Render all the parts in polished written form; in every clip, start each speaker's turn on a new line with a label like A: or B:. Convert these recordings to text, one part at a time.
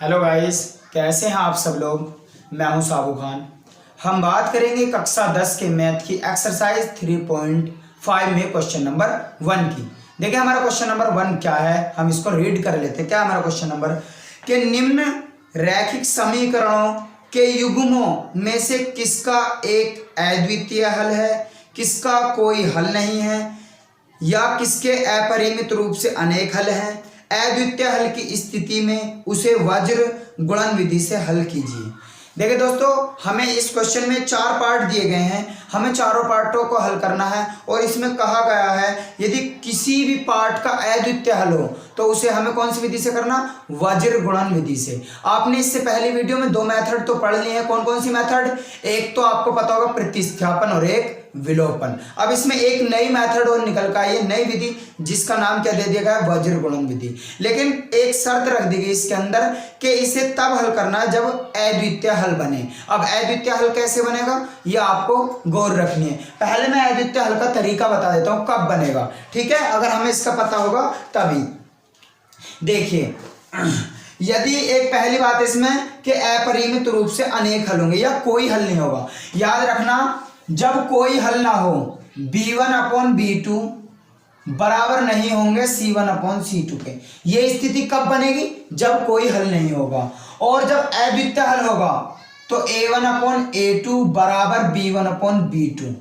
A: Hello guys, कैसे हैं आप सब लोग। मैं हूं साबू खान। हम बात करेंगे कक्षा 10 के मैथ की एक्सरसाइज 3.5 में क्वेश्चन नंबर 1 की। देखिए हमारा क्वेश्चन नंबर 1 क्या है, हम इसको रीड कर लेते हैं। क्या हमारा क्वेश्चन नंबर के निम्न रैखिक समीकरणों के युग्मों में से किसका एक अद्वितीय हल है, किसका कोई हल नहीं है, या किसके अपरिमित रूप से अनेक हल हैं। अद्वितीय हल की स्थिति में उसे वज्र गुणन विधि से हल कीजिए। देखिए दोस्तों, हमें इस क्वेश्चन में 4 पार्ट दिए गए हैं, हमें चारों पार्टों को हल करना है। और इसमें कहा गया है यदि किसी भी पार्ट का अद्वितीय हल हो तो उसे हमें कौन सी विधि से करना, वज्र गुणन विधि से। आपने इससे पहली वीडियो में 2 मेथड तो पढ़ लिए हैं। कौन कौन सी मेथड, एक तो आपको पता होगा प्रतिस्थापन और एक विलोपन। अब इसमें एक नई मेथड और निकल का ये नई विधि जिसका नाम क्या दे दिया गया है, वज्र गुणन विधि। लेकिन एक शर्त रख दी गई इसके अंदर कि इसे तब हल करना है जब अद्वितीय हल बने। अब अद्वितीय हल कैसे बनेगा ये आपको गौर रखनी है। पहले मैं अद्वितीय हल का तरीका बता देता हूं कब बनेगा, ठीक है, अगर हमें इसका पता होगा तभी। देखिए यदि एक पहली बात इसमें कि अपरिमित रूप से अनेक हल होंगे या कोई हल नहीं होगा। याद रखना, जब कोई हल ना हो b1/b2 बराबर नहीं होंगे c1/c2 के। ये स्थिति कब बनेगी, जब कोई हल नहीं होगा। और जब अद्वितीय हल होगा तो a1/a2 बराबर b1/b2।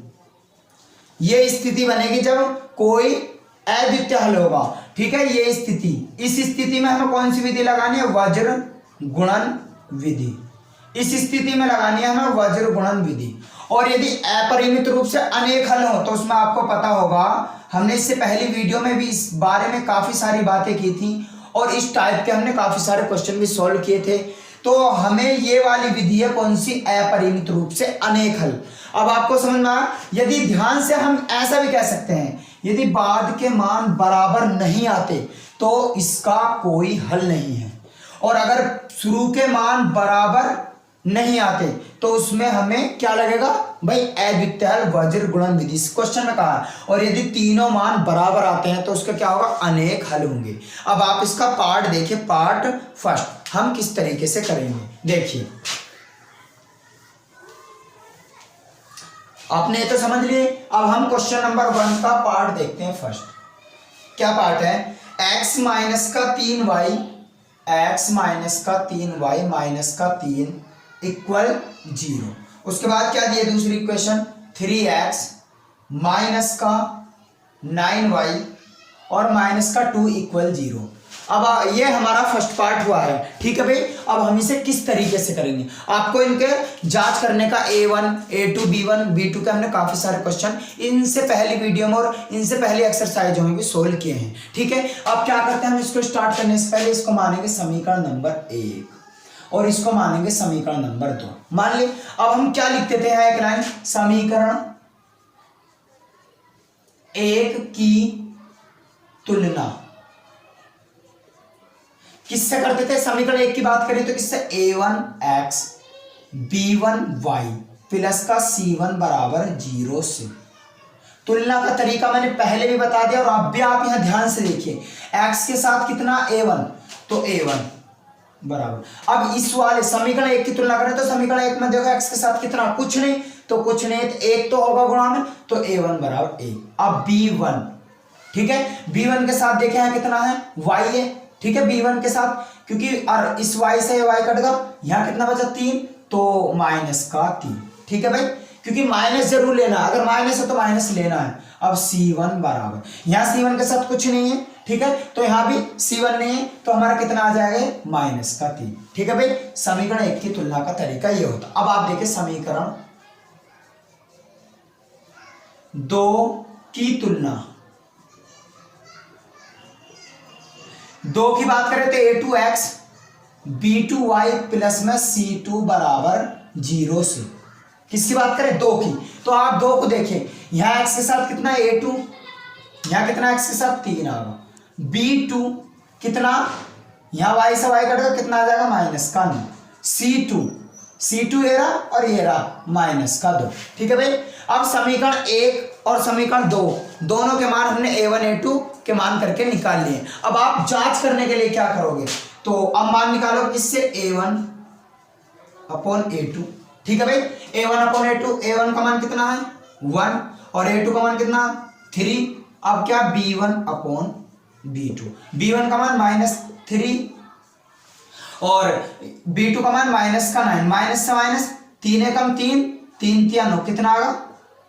A: ये स्थिति बनेगी जब कोई अद्वितीय हल होगा, ठीक है। ये स्थिति, इस स्थिति में हमें कौन सी विधि लगानी है, वज्र गुणन विधि। इस स्थिति में लगानी है हमें वज्र गुणन विधि। और यदि अपरिमित रूप से अनेक हल हो तो उसमें आपको पता होगा, हमने इससे पहली वीडियो में भी इस बारे में काफी सारी बातें की थी और इस टाइप के हमने काफी सारे क्वेश्चन भी सॉल्व किए थे। तो हमें ये वाली विधि है कौन सी, अपरिमित रूप से अनेक हल। अब आपको समझ में आया। यदि ध्यान से हम ऐसा भी कह सकते हैं, यदि बाद के मान बराबर नहीं आते तो इसका कोई हल नहीं है। और अगर शुरू के मान बराबर नहीं आते तो उसमें हमें क्या लगेगा भाई, अद्वितीय हल वज्र गुणन विधि क्वेश्चन में कहा। और यदि तीनों मान बराबर आते हैं तो उसका क्या होगा, अनेक हल होंगे। अब आप इसका पार्ट देखिए, पार्ट फर्स्ट हम किस तरीके से करेंगे। देखिए आपने तो समझ लिए। अब हम क्वेश्चन नंबर 1 का पार्ट देखते हैं फर्स्ट। क्या पार्ट है, x माइनस का 3y माइनस का 3 इक्वल 0। उसके बाद क्या दिए दूसरी इक्वेशन, 3x माइनस का 9y और माइनस का 2 इक्वल 0। अब ये हमारा फर्स्ट पार्ट हुआ है, ठीक है भाई। अब हम इसे किस तरीके से करेंगे, आपको इनके जांच करने का A1, A2, B1, B2 के हमने काफी सारे क्वेश्चन इनसे पहली वीडियो में और इनसे पहले एक्सरसाइजों में भी सोल्व किए हैं, ठीक है। अब क्या करते हैं, हम इसको स्टार्ट करने से पहले इसको मानेंगे समीकरण नंबर 1 और इसको मानेंगे समीकरण नंबर 2। मान ली अब हम क्या लिखते थे, एक लाइन, समीकरण 1 की तुलना किससे करते थे, समीकरण 1 की बात करें तो किससे, a1x b1y प्लस का c1 बराबर 0 से। तुलना का तरीका मैंने पहले भी बता दिया और अब भी आप यहां ध्यान से देखिए, x के साथ कितना a1 तो a1 बराबर। अब इस वाले समीकरण 1 की तुलना करें तो समीकरण 1 में देखो x के साथ कितना, कुछ नहीं तो कुछ नहीं, तो 1 तो होगा गुणा में, तो a1 बराबर 1। अब b1, ठीक है, b1 के साथ देखें यहाँ कितना है, y है, ठीक है। b1 के साथ क्योंकि और इस y से y कट गया, यहाँ कितना बचा 3, तो माइनस का 3, ठीक है भाई, क्योंकि माइनस जरूर लेना, अगर माइनस है तो माइनस लेना है। अब c1 बराबर, यहाँ c1 के साथ कुछ नहीं है, ठीक है, तो यहाँ भी c1 नहीं है, तो हमारा कितना आ जाएगा, माइनस का 3, ठीक है भाई। समीकरण 1 की तुलना का तरीका ये होता। अब आप देखिए समीकरण 2 की तुलना, 2 की बात करें तो a2x b2y प्लस में c2 बराबर 0 से। किसकी बात करें, 2 की, तो आप 2 को देखें, यहां x के साथ कितना a2, यहां कितना x के साथ 3 आएगा, b2 कितना, यहां y से y कटेगा कितना आ जाएगा, माइनस का 9, c2 ये रहा और ये रहा माइनस का 2, ठीक है भाई। अब समीकरण 1 और समीकरण 2 दोनों के मान हमने a1 a2 के मान करके निकाल लिए। अब आप जांच करने के लिए क्या करोगे, तो अब मान निकालो किससे, a1 अपॉन a2। ठीक है भाई, a1 अपॉन a2, a1 का मान कितना है 1 और a2 का मान कितना 3। अब क्या b1 अपॉन b2, b1 का मान -3 और b2 का मान -9, माइनस से माइनस 3 एकम 3, 3 3 9 कितना आएगा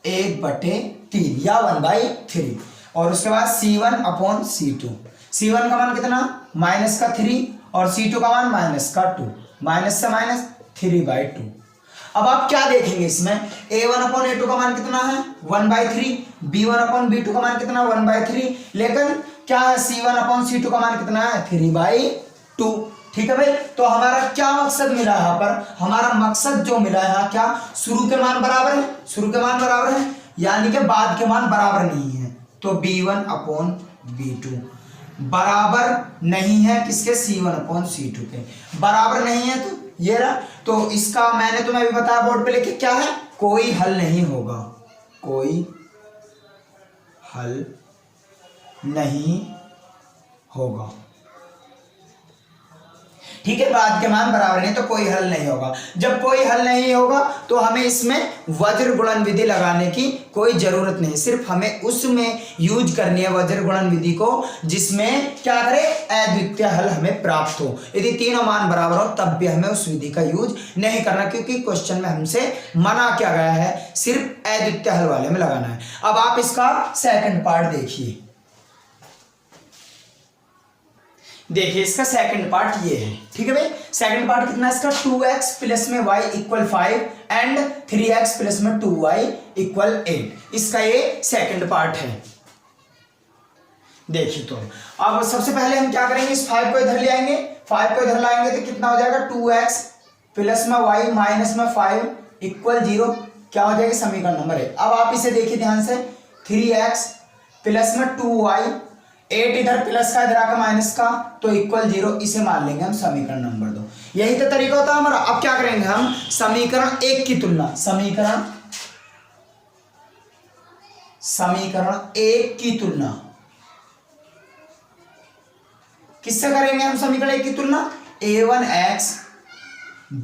A: 1/3 या 1/3। और उसके बाद c1 अपॉन c2, c1 का मान कितना -3 और c2 का मान -2, माइनस से माइनस 3/2। अब आप क्या देखेंगे इसमें, a1 अपॉन a2 का मान कितना है 1/3, b1 अपॉन b2 का मान कितना 1/3, लेकिन क्या है c1 अपॉन c2 का मान कितना है 3/2। ठीक है भाई, तो हमारा क्या मकसद मिला यहाँ पर, हमारा मकसद जो मिला है क्या, शुरू के मान बराबर है, शुरू के मान बराबर है, यानी कि बाद के मान बराबर नहीं है। तो b1 अपॉन b2 बराबर नहीं है किसके, c1 अपॉन c2 के, बराबर नहीं है। तो ये रहा, तो इसका मैंने तुम्हें अभी बताया बोर्ड पे लिखे क्या है, कोई हल नहीं होगा, कोई हल नहीं होगा। ठीक है, बाद के मान बराबर नहीं तो कोई हल नहीं होगा। जब कोई हल नहीं होगा तो हमें इसमें वज्र गुणन विधि लगाने की कोई जरूरत नहीं, सिर्फ हमें उसमें यूज करनी है वज्र गुणन विधि को जिसमें क्या करे, अद्वितीय हल हमें प्राप्त हो। यदि तीनों मान बराबर हो तब भी हमें उस विधि का यूज नहीं करना, क्योंकि क्वेश्चन में हमसे मना किया गया है सिर्फ अद्वितीय हल वाले में लगाना है। अब आप इसका सेकंड पार्ट देखिए, देखिए इसका सेकंड पार्ट ये है। ठीक है भाई, सेकंड पार्ट कितना है इसका, 2x प्लस में y equal 5 and 3x plus में 2y इक्वल 8, इसका ये सेकंड पार्ट है। देखिए तो अब सबसे पहले हम क्या करेंगे, इस 5 को इधर ले आएंगे, 5 को इधर लाएंगे तो कितना हो जाएगा 2x प्लस में y माइनस में 5 इक्वल 0, क्या हो जाएगा समीकरण नंबर 1। अब आप इसे देखिए ध्यान से, 3x प्लस में 2y, 8 इधर प्लस का इधर आकर माइनस का तो इक्वल 0, इसे मान लेंगे हम समीकरण नंबर 2। यही तो तरीका होता है हमारा। अब क्या करेंगे हम, समीकरण 1 की तुलना, समीकरण 1 की तुलना किससे करेंगे हम, समीकरण 1 की तुलना a1x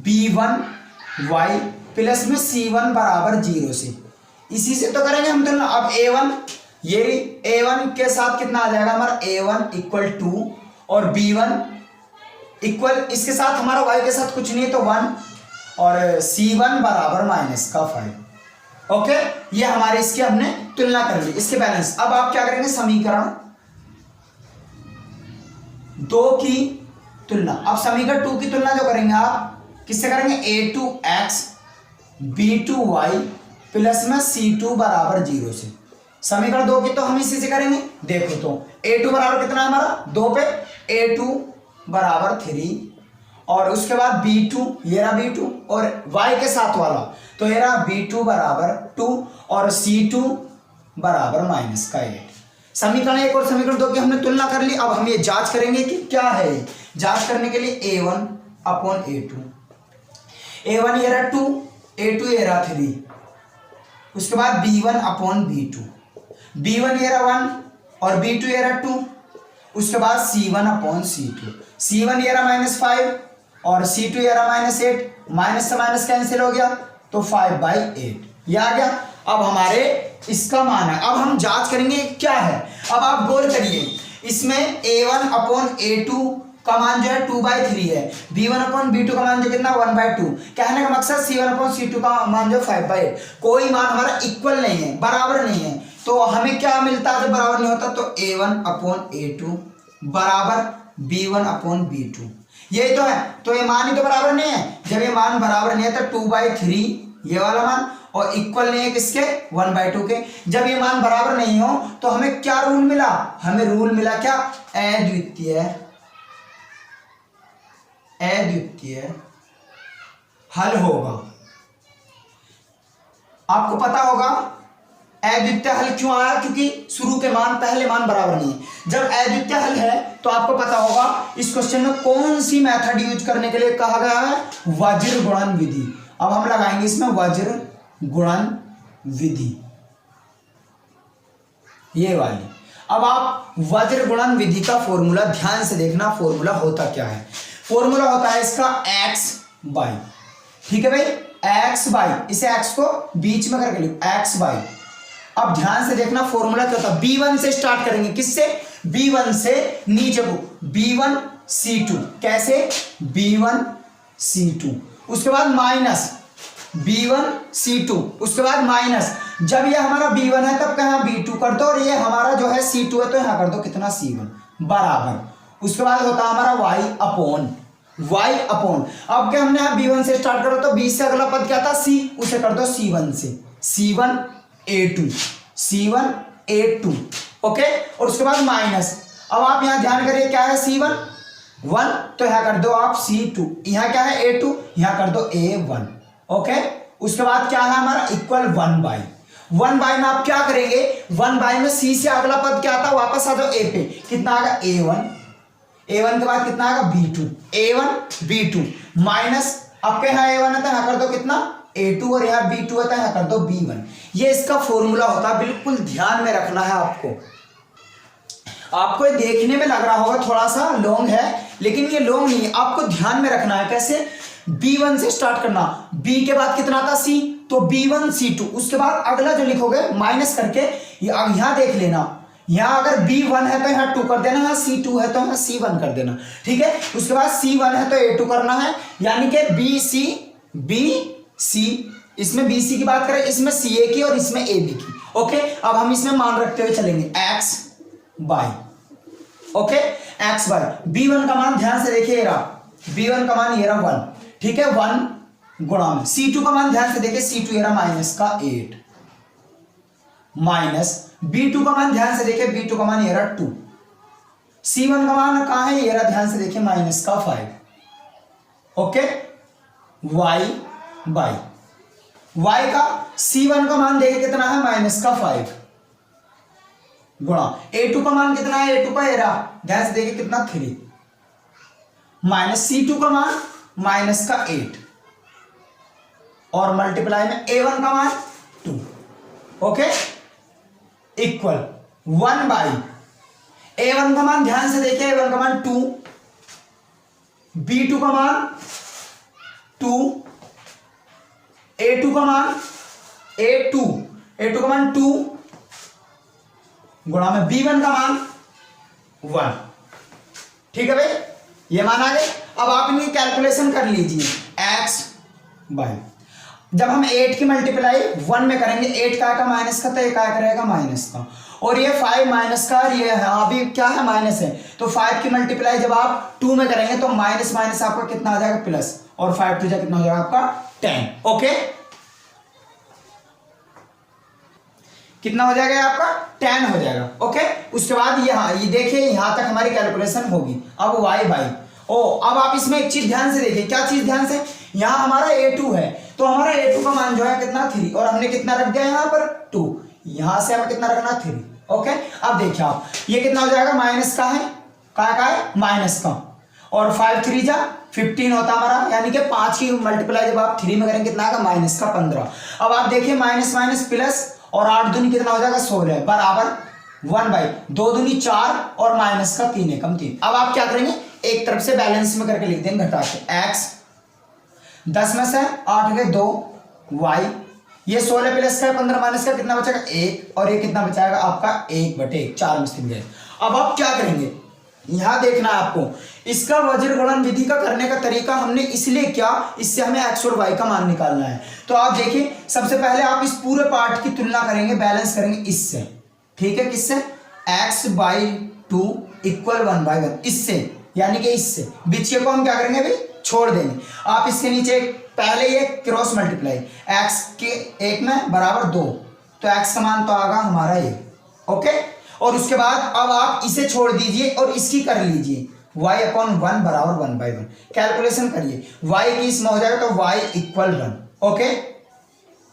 A: b1y प्लस में c1 बराबर 0 से, इसी से तो करेंगे हम तुलना। अब a1, ये a1 के साथ कितना आ जाएगा हमारा, a1 इक्वल 2 और b1 इक्वल, इसके साथ हमारा y के साथ कुछ नहीं है तो 1 और c1 बराबर -5। ओके, ये हमारे इसकी हमने तुलना कर ली, इसके बैलेंस। अब आप क्या करेंगे, समीकरण 2 की तुलना, अब समीकरण 2 की तुलना जो करेंगे आप किससे करेंगे, a2x b2y प्लस में c2 बराबर 0 से। समीकरण 2 की तो हम इसी से करेंगे। देखो तो a2 बराबर कितना है हमारा 2 पे, a2 बराबर 3 और उसके बाद b2, ये रहा b2 और y के साथ वाला तो ये रहा b2 बराबर 2 और c2 बराबर -8। समीकरण 1 और समीकरण 2 की हमने तुलना कर ली। अब हम ये जांच करेंगे कि क्या है। जांच करने के लिए a1 अपॉन a2, a1 ये रहा 2, a2 ये रहा 3, उसके बाद b1 अपॉन b2, b1 ये रहा 1 और b2 ये रहा 2, उसके बाद c1 अपॉन c2, c1 ये रहा -5 और c2 ये रहा -8, माइनस से माइनस कैंसिल हो गया तो 5/8 ये आ गया। अब हमारे इसका मान है, अब हम जांच करेंगे क्या है। अब आप गौर करिए, इसमें a1 अपॉन a2 का मान जो है 2/3 है, b1 अपॉन b2 का मान जो कितना 1/2, कहने का मकसद c1 अपॉन c2 का मान जो 5/8, कोई मान हमारा इक्वल नहीं है, बराबर नहीं है। तो हमें क्या मिलता है जब बराबर नहीं होता, तो a1 अपॉन a2 बराबर b1 अपॉन b2, यही तो है। तो ये मान ही तो बराबर नहीं है, जब ये मान बराबर नहीं है तो 2/3 ये वाला मान और इक्वल नहीं है किसके 1/2 के। जब ये मान बराबर नहीं हो तो हमें क्या रूल मिला, हमें रूल मिला क्या, अद्वितीय हल होगा। आपको पता होगा अद्वितीय हल क्यों आया, क्योंकि शुरू के मान पहले मान बराबर नहीं है। जब अद्वितीय हल है तो आपको पता होगा इस क्वेश्चन में कौन सी मेथड यूज करने के लिए कहा गया है, वज्र गुणन विधि। अब हम लगाएंगे इसमें वज्र गुणन विधि, ये वाली। अब आप वज्र गुणन विधि का फॉर्मूला ध्यान से देखना, फॉर्मूला होता क्या है। फॉर्मूला होता है इसका x बाई, ठीक है भाई, x बाई, इसे x को बीच में करके लिखो x बाई। अब ध्यान से देखना फॉर्मूला क्या होता है, b1 से स्टार्ट करेंगे, किससे, b1 से नीचे को b1 c2, कैसे, b1 c2, उसके बाद माइनस b1 c2, उसके बाद माइनस, जब ये हमारा b1 है तब कहाँ b2 कर दो, और ये हमारा जो है c2 है तो यहाँ कर दो कितना c1 बराबर, उसके बाद होता है हमारा y अपॉन, अब क्या हमने यहाँ b1 से स्टार्ट करो तो b से अगला पद क्या था c, उसे कर दो c1 से, c1 a2, ओके, और उसके बाद माइनस, अब आप यहाँ ध्यान करिए क्या है c1 1, तो यहाँ कर दो आप c2, यहाँ क्या है a2, यहाँ कर दो a1, ओके, उसके बाद क्या है हमारा इक्वल 1 बाई में आप क्या करेंगे, 1 बाई में c से अगला पद क्या था, वापस आ जाओ a पे, कितना आएगा a1 के बाद कितना आएगा b2 माइनस, आपके यहाँ a1 है तो यहाँ कर दो कितना a2, और यहाँ b2 है तो यहाँ कर दो b1। ये इसका फॉर्मूला होता है, बिल्कुल ध्यान में रखना है आपको ये देखने में लग रहा होगा थोड़ा सा लॉन्ग है, लेकिन ये लॉन्ग नहीं है, आपको ध्यान में रखना है। कैसे, b1 से स्टार्ट करना, b के बाद कितना था c, तो b1 c2, उसके बाद अगला जो लिखोगे माइनस करके यहाँ देख लेना, यहाँ अगर b1 है तो यहाँ 2 कर देना, यहाँ c2 है तो यहाँ c1 कर देना, ठीक है, उसके बाद c1 है तो a2 करना है, यानी कि bc, इसमें bc की बात करें, इसमें ca की और इसमें ab की, ओके। अब हम इसमें मान रखते हुए चलेंगे x by, okay, x by, b1 का मान ध्यान से देखिए, b1 का मान ये रहा 1, ठीक है, 1 गुणा में c2 का मान ध्यान से देखिए, c2 ये रहा माइनस का 8, माइनस b2 का मान ध्यान से देखिए, b2 का मान ये रहा 2, c1 का मान कहाँ है, ये रहा ध्यान से देखिए माइनस का 5, ओके, y बाई, y का c1 का मान देखिए कितना है, माइनस का 5 गुणा a2 का मान कितना है, a2 का ये रहा ध्यान से देखिए कितना 3, माइनस c2 का मान माइनस का 8, और मल्टीप्लाई में a1 का मान 2, ओके, इक्वल 1 बाई, a1 का मान ध्यान से देखिए, a1 का मान 2, b2 का मान 2, a2 का मान a2 का मान 2 गुणा में b1 का मान 1, ठीक है भाई, ये मान आ गए। अब आप इनकी कैलकुलेशन कर लीजिए, x बाई, जब हम 8 की मल्टीप्लाई 1 में करेंगे, 8 का माइनस का, तो एक आया करेगा माइनस का, और ये 5 माइनस का, ये है अभी क्या है माइनस है, तो 5 की मल्टीप्लाई जब आप 2 में करेंगे तो माइनस माइनस आपका कितना आ जाएगा प्लस, और 5 टू जा कितना हो जाएगा आपका 10, ओके, कितना हो जाएगा आपका 10 हो जाएगा, ओके। उसके बाद ये देखिए यहां तक हमारी कैलकुलेशन होगी। अब y बाई, अब आप इसमें एक चीज ध्यान से देखिए, क्या चीज ध्यान से, यहाँ हमारा a2 है तो हमारा a2 का मान जो है कितना 3, और हमने कितना रख दिया यहाँ पर 2, यहां से हमें कितना रखना 3, ओके। अब देखिए आप ये कितना हो जाएगा, माइनस का है, का है माइनस का, और 5 3 जा 15 होता हमारा, यानी कि 5 की मल्टीप्लाई जब आप 3 में करेंगे कितना आएगा, माइनस का 15। अब आप देखिए माइनस माइनस प्लस, और 8 दूनी कितना हो जाएगा 16 बराबर 1 बाई 2 दूनी 4, और माइनस का 3 एकम 3। अब आप क्या करेंगे, एक तरफ से बैलेंस में करके लिख देंगे घटा के, x 10 में से 8 गए 2, y ये 16 प्लस का 15 माइनस का कितना बचेगा 1, और ये कितना बचाएगा आपका 1/1, 4 में से 3 गए। अब आप क्या करेंगे, यहां देखना है आपको, इसका वज्र गुणन विधि का करने का तरीका हमने इसलिए क्या, इससे हमें x और y का मान निकालना है। तो आप देखिए सबसे पहले आप इस पूरे पार्ट की तुलना करेंगे, बैलेंस करेंगे इससे, ठीक है, किससे, x बाई 2 इक्वल 1/1, इससे, यानी कि इससे बीच को हम क्या करेंगे भाई छोड़ देंगे। आप इसके नीचे पहले ये क्रॉस मल्टीप्लाई, x के 1 में बराबर 2, तो x का मान तो आएगा हमारा ये, ओके। और उसके बाद अब आप इसे छोड़ दीजिए और इसकी कर लीजिए, y अपॉन 1 बराबर 1/1, कैलकुलेशन करिए, y की इसमें हो जाएगा तो y इक्वल 1, ओके,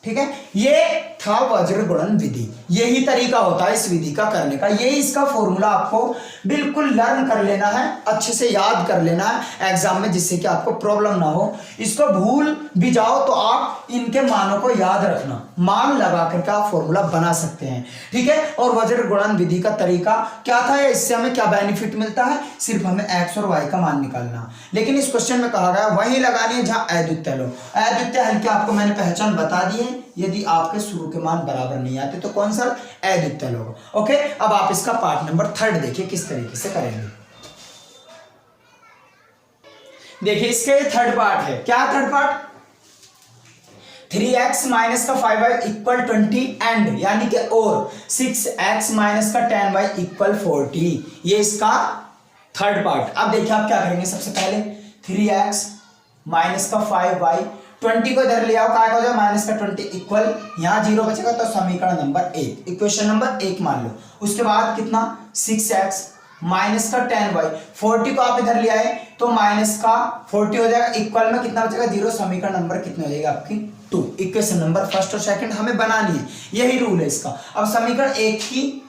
A: ठीक है। ये था वज्र गुणन विधि। यही तरीका होता है इस विधि का करने का, यही इसका फॉर्मूला आपको बिल्कुल लर्न कर लेना है, अच्छे से याद कर लेना है एग्जाम में, जिससे कि आपको प्रॉब्लम ना हो। इसको भूल भी जाओ तो आप इनके मानों को याद रखना, मान लगा करके आप फॉर्मूला बना सकते हैं, ठीक है। और वज्र गुणन विधि का तरीका क्या था, इससे हमें क्या बेनिफिट मिलता है, सिर्फ हमें एक्स और वाई का मान निकालना। लेकिन इस क्वेश्चन में कहा गया वही लगानी है जहां अद्वितीय लो। अद्वितीय हल की आपको मैंने पहचान बता दी है, यदि आपके शुरू के मान बराबर नहीं आते तो कौन सा अद्वितीय लो। ओके, अब आप इसका पार्ट नंबर 3 देखिए किस तरीके से करेंगे। देखिए इसके थर्ड पार्ट है, क्या थर्ड पार्ट, 3x माइनस का 5y इक्वल 20 एंड यानी कि और 6x माइनस का 10y इक्वल 40, ये इसका थर्ड पार्ट। अब देखिए आप क्या करेंगे, सबसे पहले 3x माइनस का 5y 20 को इधर ले आओ, क्या हो जाए माइनस का 20 इक्वल, यहां 0 बचेगा तो समीकरण नंबर 1, इक्वेशन नंबर 1 मान लो। उसके बाद कितना 6x माइनस का 10y, 40 को आप इधर ले आए तो माइनस का 40 हो जाएगा, इक्वल में कितना बचेगा 0, समीकरण नंबर कितने हो जाएगा आपकी 2। इक्वेशन नंबर फर्स्ट और सेकंड हमें बनानी है, यही रूल है इसका। अब समीकरण 1 की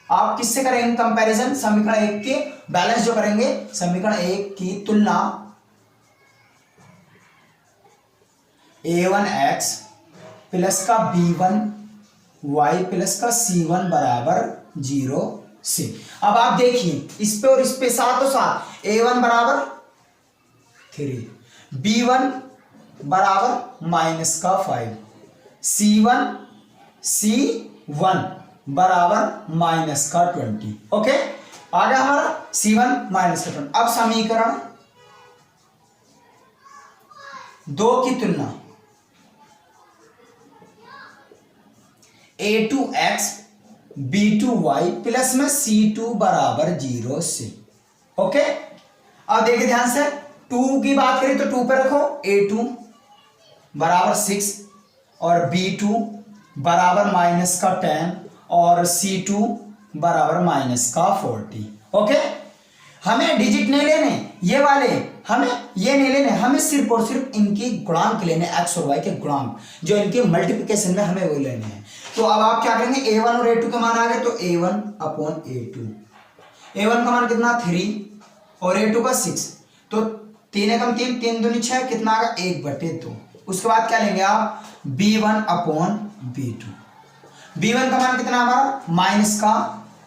A: आप किससे करेंगे कंपैरिजन, समीकरण 1 के बैलेंस जो करेंगे, समीकरण 1 की तुलना a1x प्लस का b1y प्लस का c1 बराबर 0 से। अब आप देखिए इस पे और इस पे साथ a1 बराबर 3, b1 बराबर माइनस का 5, c1 बराबर माइनस का 20। ओके, आ गया हमारा c1 माइनस का 20। अब समीकरण 2 की तुलना a2x b2y प्लस में c2 बराबर 0 से। ओके, अब देखिए ध्यान से, 2 की बात करें तो 2 पे रखो, a2 बराबर 6 और b2 बराबर माइनस का 10 और c2 बराबर माइनस का 40। ओके, हमें डिजिट नहीं लेने ये वाले, हमें ये नहीं लेने, हमें सिर्फ और सिर्फ इनकी गुणांक लेने, एक्स और वाई के गुणांक जो इनके मल्टीप्लिकेशन में हमें वो लेने हैं। तो अब आप क्या करेंगे, a1 और a2 के मान आ गए तो a1 अपॉन a2, a1 का मान कितना 3 और a2 का 6, तो 3 एकम 3, 3 दूनी 6, कितना आएगा 1/2। उसके बाद क्या लेंगे आप b1 अपॉन b2, b1 का मान कितना हमारा माइनस का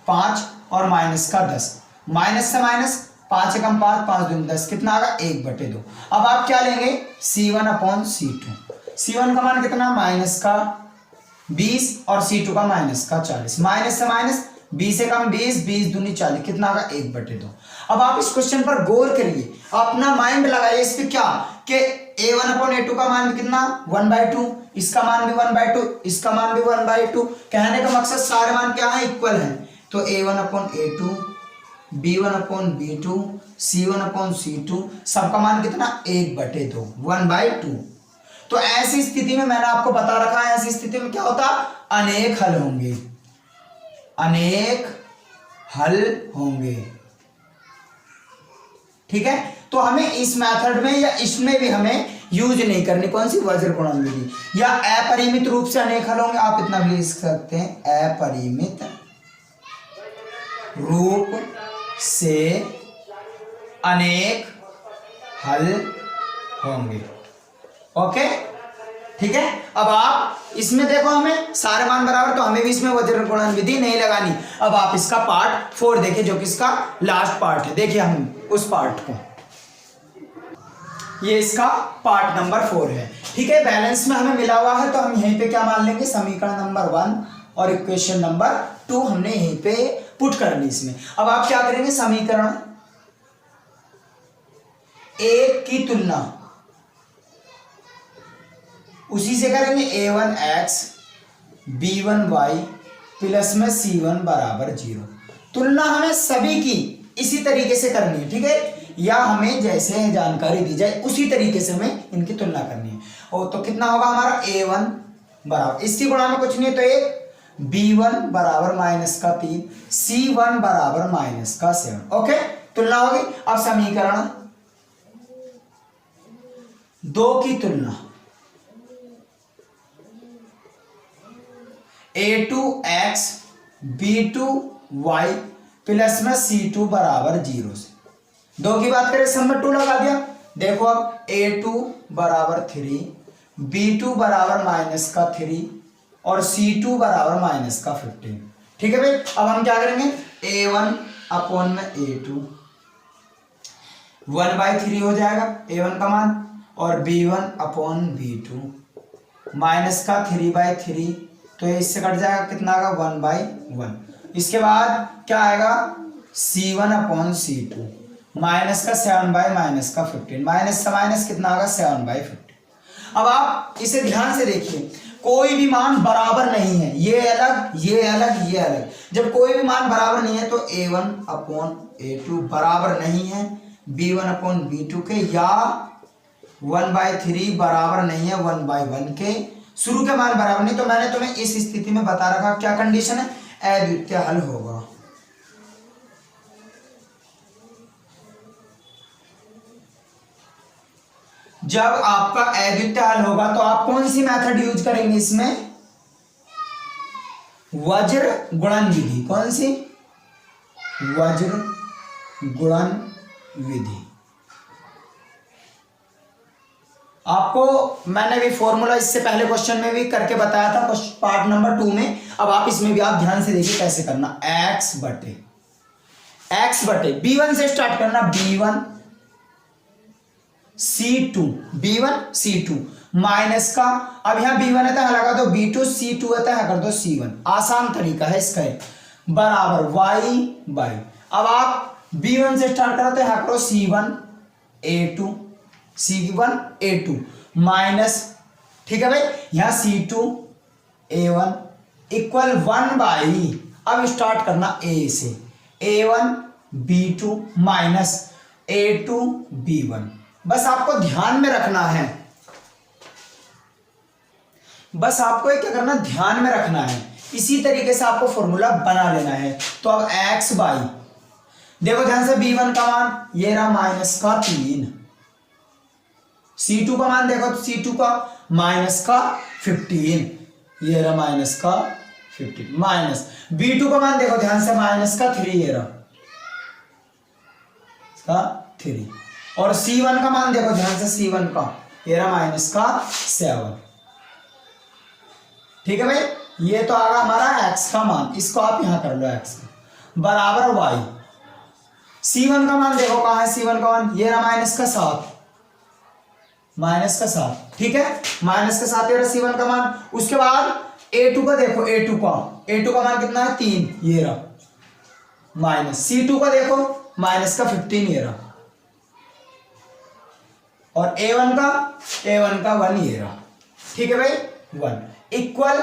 A: 5 और माइनस का 10, माइनस से माइनस 5 एकम 5, 5 दूनी 10, कितना आएगा 1/2। अब आप क्या लेंगे c1 अपॉन c2, c1 का मान कितना माइनस का 20 और c2 का माइनस का 40, माइनस से माइनस 20 से कम 20, 20 दूनी 40, कितना आएगा 1/2। अब आप इस क्वेश्चन पर गौर करिए, अपना माइंड लगाइए इस पे, क्या कि a1 अपॉन a2 का मान भी कितना 1/2, इसका मान भी 1/2, इसका मान भी 1/2। कहने का मकसद सारे मान क्या है, इक्वल है। तो a1 upon a2, b1 upon b2, c1 upon c2, सबका मान कितना 1/2, 1/2। तो ऐसी स्थिति में मैंने आपको बता रखा है, ऐसी स्थिति में क्या होता, अनेक हल होंगे, अनेक हल होंगे, ठीक है। तो हमें इस मेथड में या इसमें भी हमें यूज नहीं करनी, कौन सी वज्र गुणन विधि, या अपरिमित रूप से अनेक हल होंगे, आप इतना भी लिख सकते हैं अपरिमित रूप से अनेक हल होंगे। ओके, ठीक है। अब आप इसमें देखो हमें सारे मान बराबर, तो हमें भी इसमें वज्र गुणन विधि नहीं लगानी। अब आप इसका पार्ट 4 देखिए, जो कि इसका लास्ट पार्ट है। देखिए हम उस पार्ट को, ये इसका पार्ट नंबर 4 है, ठीक है। बैलेंस में हमें मिला हुआ है तो हम यहीं पे क्या मान लेंगे, समीकरण नंबर 1 और इक्वेशन नंबर 2 हमने यहीं पे पुट कर ली इसमें। अब आप क्या करेंगे, समीकरण 1 की तुलना उसी से करेंगे, a1x b1y प्लस में c1 बराबर 0। तुलना हमें सभी की इसी तरीके से करनी है, ठीक है, या हमें जैसे जानकारी दी जाए उसी तरीके से हमें इनकी तुलना करनी है। और तो कितना होगा हमारा a1 बराबर, इसकी गुणा में कुछ नहीं है तो 1, b1 बराबर माइनस का 3, c1 बराबर माइनस का 7। ओके, तुलना होगी। अब समीकरण 2 की तुलना a2x b2y प्लस में c2 बराबर 0 से। 2 की बात करें सब में 2 लगा दिया। देखो अब a2 बराबर 3, b2 बराबर -3 और c2 बराबर -15। ठीक है भाई। अब हम क्या करेंगे, a1 अपॉन में a2 1/3 हो जाएगा a1 का मान, और b1 अपॉन b2 -3/3, तो ये इससे कट जाएगा कितना का 1/1। इसके बाद क्या आएगा c1 अपॉन c2 -7/-15, माइनस से माइनस कितना आएगा 7/15। अब आप इसे ध्यान से देखिए, कोई भी मान बराबर नहीं है, ये अलग ये अलग ये अलग। जब कोई भी मान बराबर नहीं है तो a1 अपॉन a2 बराबर नहीं है b1 अपॉन b2 के, या 1/3 बराबर नहीं है 1/1 के। शुरू के मान बराबर नहीं, तो मैंने तुम्हें इस स्थिति में बता रखा क्या कंडीशन है, अद्वितीय हल होगा। जब आपका अद्वितीय हल होगा तो आप कौन सी मेथड यूज करेंगे इसमें, वज्र गुणन विधि। कौन सी, वज्र गुणन विधि। आपको मैंने भी फॉर्मूला इससे पहले क्वेश्चन में भी करके बताया था पार्ट नंबर 2 में। अब आप इसमें भी आप ध्यान से देखिए कैसे करना। x बटे b1 से स्टार्ट करना, b1 c2 माइनस का, अब यहां b1 है तो लगा दो b2, c2 है तो कर दो c1। आसान तरीका है इसका, बराबर y/। अब आप b1 से स्टार्ट करो तो यहां करो c1 a2 माइनस, ठीक है भाई, यहां c2 a1 इक्वल 1/। अब स्टार्ट करना a से, a1 b2 minus a2 b1। बस आपको ध्यान में रखना है, बस आपको क्या करना, ध्यान में रखना है। इसी तरीके से आपको फॉर्मूला बना लेना है। तो अब x/, देखो ध्यान से, b1 का मान ये रहा -3, c2 का मान देखो तो c2 का -15, ये रहा -15, माइनस b2 का मान देखो ध्यान से -3, ये रहा 3, और c1 का मान देखो ध्यान से, c1 का ये रहा -7। ठीक है भाई, ये तो आ गया हमारा x का मान, इसको आप यहां कर लो x बराबर y। c1 का मान देखो कहां है, c1 का मान ये रहा -7, ठीक है, -7 ये रहा c1 का मान। उसके बाद a2 का देखो, a2 का मान कितना है 3, ये रहा माइनस, c2 का देखो -15, ये रहा, और a1 का 1, ये रहा। ठीक है भाई, 1 इक्वल,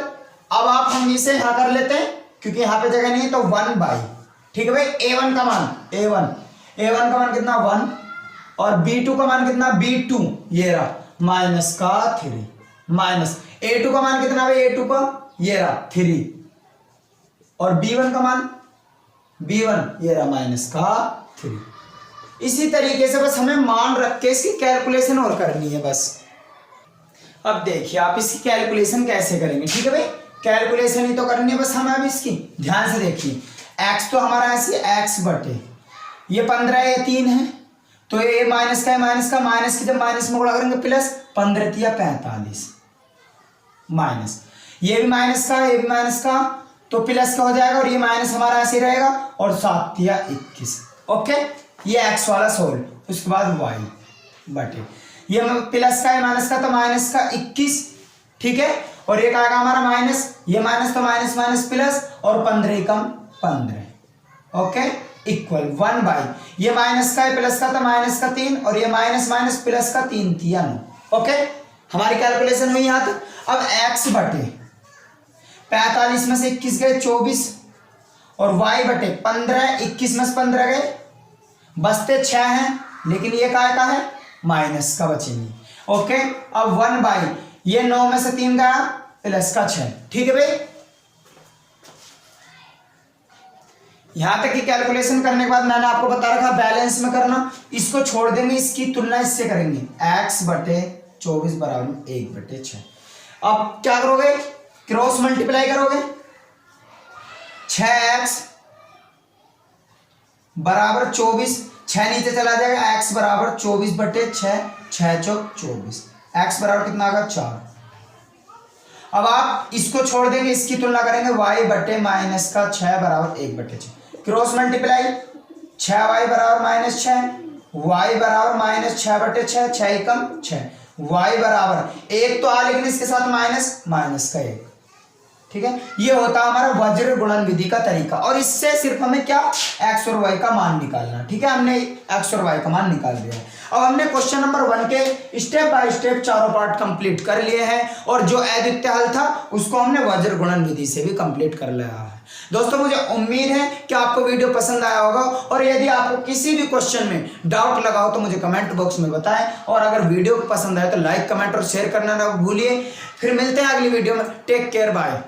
A: अब आप हम इसे यहां कर लेते हैं क्योंकि यहां पे जगह नहीं है, तो 1/। ठीक है भाई, a1 का मान कितना 1, और b2 का मान कितना b2, ये रहा -3, माइनस a2 का मान कितना भाई, a2 का ये रहा 3, और b1 का मान b1 ये रहा -3। इसी तरीके से बस हमें मान रख के इसकी कैलकुलेशन और करनी है बस। अब देखिए आप इसकी कैलकुलेशन कैसे करेंगे। ठीक है भाई, कैलकुलेशन ही तो करनी है बस हमें। अब इसकी ध्यान से देखिए, x तो हमारा ऐसे x बटे ये 15 है, ये 3 है, तो ये माइनस का माइनस की जब माइनस में गुणा करेंगे प्लस 15 या 45, माइनस ये भी माइनस का ये भी माइनस का, तो प्लस का हो जाएगा, और ये माइनस हमारा ऐसे रहेगा, और 7 या 21। ओके, ये x वाला सोल्व। उसके बाद y बटे ये प्लस का है माइनस का, तो माइनस का 21, ठीक है, और एक आएगा हमारा माइनस, ये माइनस तो माइनस माइनस प्लस, और 15 कम 15। ओके, इक्वल 1/, ये माइनस का है प्लस का, तो माइनस का 3, और ये माइनस माइनस प्लस का 3 3 9। ओके, हमारी कैलकुलेशन हुई यहां तक। अब x बटे 45 में से 21 गए 24, और y बटे 15, 21 में से 15 गए, बचते 6 हैं, लेकिन ये का है माइनस का बचेंगे। ओके, अब 1/, ये 9 में से 3 गया प्लस का 6। ठीक है भाई, यहां तक की कैलकुलेशन करने के बाद मैंने आपको बता रखा बैलेंस में करना, इसको छोड़ देंगे, इसकी तुलना इससे करेंगे, x बटे 24 बराबर 1/6। अब क्या करोगे, क्रॉस मल्टीप्लाई करोगे, 6x बराबर 24, 6 नीचे चला जाएगा, x बराबर 24/6, 6 चौक 24, x बराबर कितना आएगा 4। अब आप इसको छोड़ देंगे, इसकी तुलना करेंगे y बटे माइनस का 6 बराबर 1/6, क्रॉस मल्टीप्लाई 6y बराबर -6, y बराबर -6/6, 6 एकम 6, y बराबर 1 तो आ, लेकिन इसके साथ माइनस का 1, ठीक है। ये होता है हमारा वज्र गुणन विधि का तरीका, और इससे सिर्फ हमें क्या x और y का मान निकालना, ठीक है। हमने x और y का मान निकाल दिया है। अब हमने क्वेश्चन नंबर 1 के स्टेप बाय स्टेप चारों पार्ट कंप्लीट कर लिए हैं, और जो अद्वितीय हल था उसको हमने वज्र गुणन विधि से भी कंप्लीट कर लिया है। दोस्तों मुझे उम्मीद है कि आपको वीडियो पसंद आया होगा, और यदि आपको किसी भी क्वेश्चन में डाउट लगा हो तो मुझे कमेंट बॉक्स में बताएं, और अगर वीडियो पसंद आए तो लाइक कमेंट और शेयर करना ना भूलिए। फिर मिलते हैं अगली वीडियो में, टेक केयर, बाय।